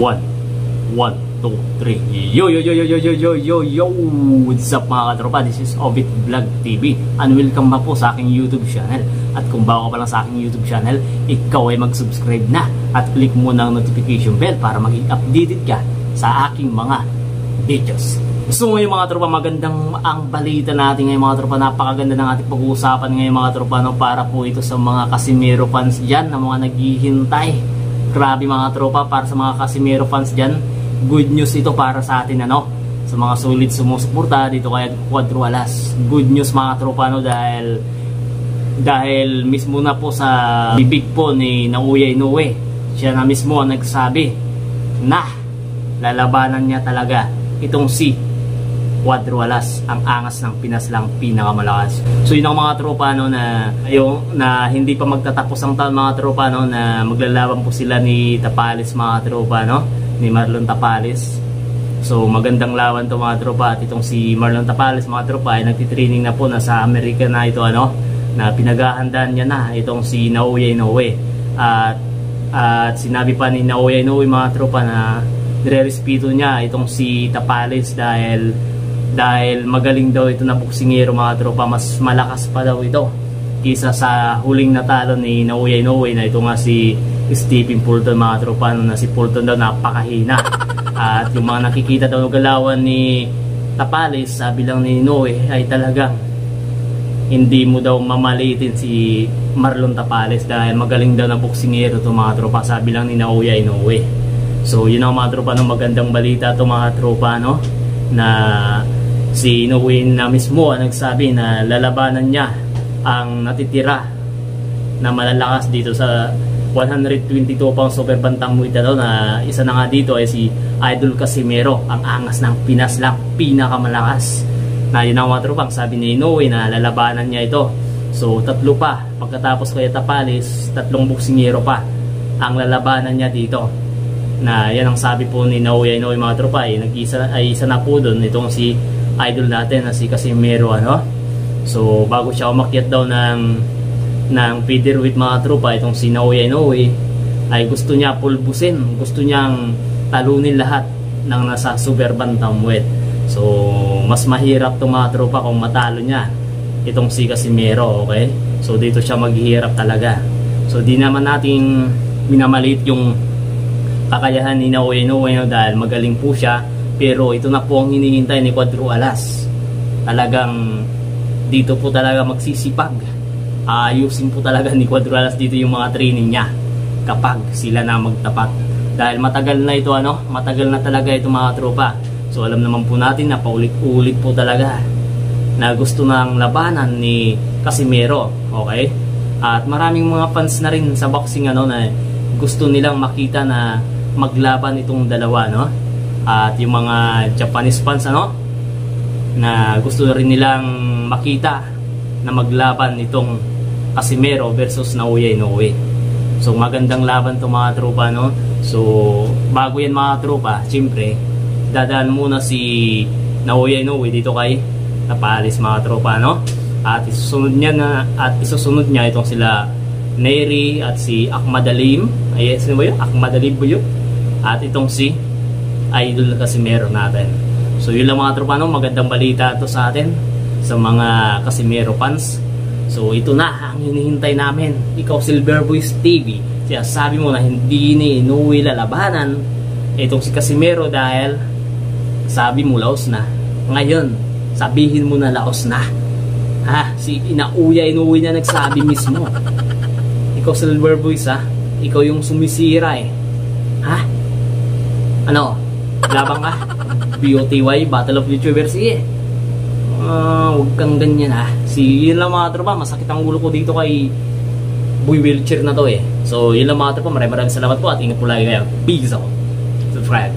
One, 2, 3. Yo, what's up mga katropa? This is Obit Vlog TV and welcome back po sa aking YouTube channel. At kung bago ka pa lang sa aking YouTube channel, ikaw ay mag-subscribe na at click mo ng notification bell para maging updated ka sa aking mga videos. So ngayon mga tropa, magandang ang balita natin ngayon mga tropa. Napakaganda ng ating pag-uusapan ngayon mga tropa, no? Para po ito sa mga Casimiro fans dyan na mga naghihintay. Grabe mga tropa, para sa mga Casimiro fans dyan, good news ito para sa atin, ano? Sa mga solid sumusuporta dito kaya Cuadro Alas. Good news mga tropa, no? Dahil mismo na po sa bibig po ni Naoya Inoue, siya na mismo ang nagsabi na lalabanan niya talaga itong si Cuadro Alas, ang angas ng Pinas lang pinakamalakas. So yun ang mga tropa, no, na hindi pa magtatapos ang taon mga tropa, no, na maglalaban po sila ni Tapales mga tropa, no, ni Marlon Tapales. So magandang laban to mga tropa. At itong si Marlon Tapales mga tropa ay nagtitraining na po na sa Amerika na ito, ano, na pinaghahandaan niya na itong si Naoya Inoue. At sinabi pa ni Naoya Inoue mga tropa na nire-respeto niya itong si Tapales dahil magaling daw ito na boksingero mga tropa. Mas malakas pa daw ito kisa sa huling natalo ni Naoya Inoue na ito nga si Stephen Fulton mga tropa, na si Fulton daw napakahina. At yung mga nakikita daw ng galawan ni Tapales, sabi lang ni Inoue ay talagang hindi mo daw mamalitin si Marlon Tapales dahil magaling daw na boksingero ito mga tropa, sabi lang ni Naoya Inoue. So yun ang mga tropa, no, magandang balita ito mga tropa, no, na si Inoue na mismo ang nagsabi na lalabanan niya ang natitira na malalakas dito sa 122 pounds super bantamweight daw, na isa na nga dito ay si Idol Casimiro, ang angas ng Pinas lang pinakamalakas. Na yun ang mga tropa, sabi ni Inoue na lalabanan niya ito. So tatlo pa, pagkatapos kay Tapales, tatlong boksingero pa ang lalabanan niya dito. Na yan ang sabi po ni Naoya Inoue mga tropa, ay isa na po doon itong si idol natin na si Casimiro, ano. So bago siya umakyat daw ng featherweight mga tropa, itong si Naoya Inoue ay gusto niya pulbusin, gusto niyang talunin lahat ng nasa super bantamweight. So mas mahirap itong mga tropa kung matalo niya itong si Casimiro, okay? So dito siya maghihirap talaga. So di naman nating minamaliit yung kakayahan ni Naoya Inoue, no, dahil magaling po siya. Pero ito na po ang hinihintay ni Cuadro Alas. Talagang dito po talaga magsisipag. Ayusin po talaga ni Cuadro Alas dito yung mga training niya kapag sila na magtapat. Dahil matagal na ito, ano, matagal na talaga ito mga tropa. So alam naman po natin na paulit-ulit po talaga na gusto ng labanan ni Casimiro, okay? At maraming mga fans na rin sa boxing, ano, na gusto nilang makita na maglaban itong dalawa, no? At yung mga Japanese fans, ano, na gusto rin nilang makita na maglaban itong Casimiro versus Naoya Inoue. So magandang laban itong mga tropa, no? So bago yan mga tropa, siyempre dadaan muna si Naoya Inoue dito kay Tapales mga tropa, no? At isusunod niya itong sila Neri at si Ahmad Alim. Ay, sino ba yun? Ahmad Alim ba yun? At itong si Idol Casimiro natin. So yun lang mga tropa, no? Magandang balita ito sa atin, sa mga Casimiro fans. So ito na ang hinihintay namin. Ikaw Silver Boys TV, kaya sabi mo na hindi ni Inoue lalabanan itong si Casimiro dahil sabi mo laos na. Ngayon sabihin mo na laos na, ha? Si Naoya Inoue na nagsabi mismo. Ikaw Silver Boys, ha? Ikaw yung sumisira, eh. Ha? Ano? Labang ka? BOTY, Battle of YouTubers, eh. Huwag kang ganyan, ha? Yun lang mga tropa, masakit ang ulo ko dito kay Boy Wheelchair na to, eh. So yun lang mga tropa, maraming salamat po at ingat po lagi kayo. Peace out. Subscribe.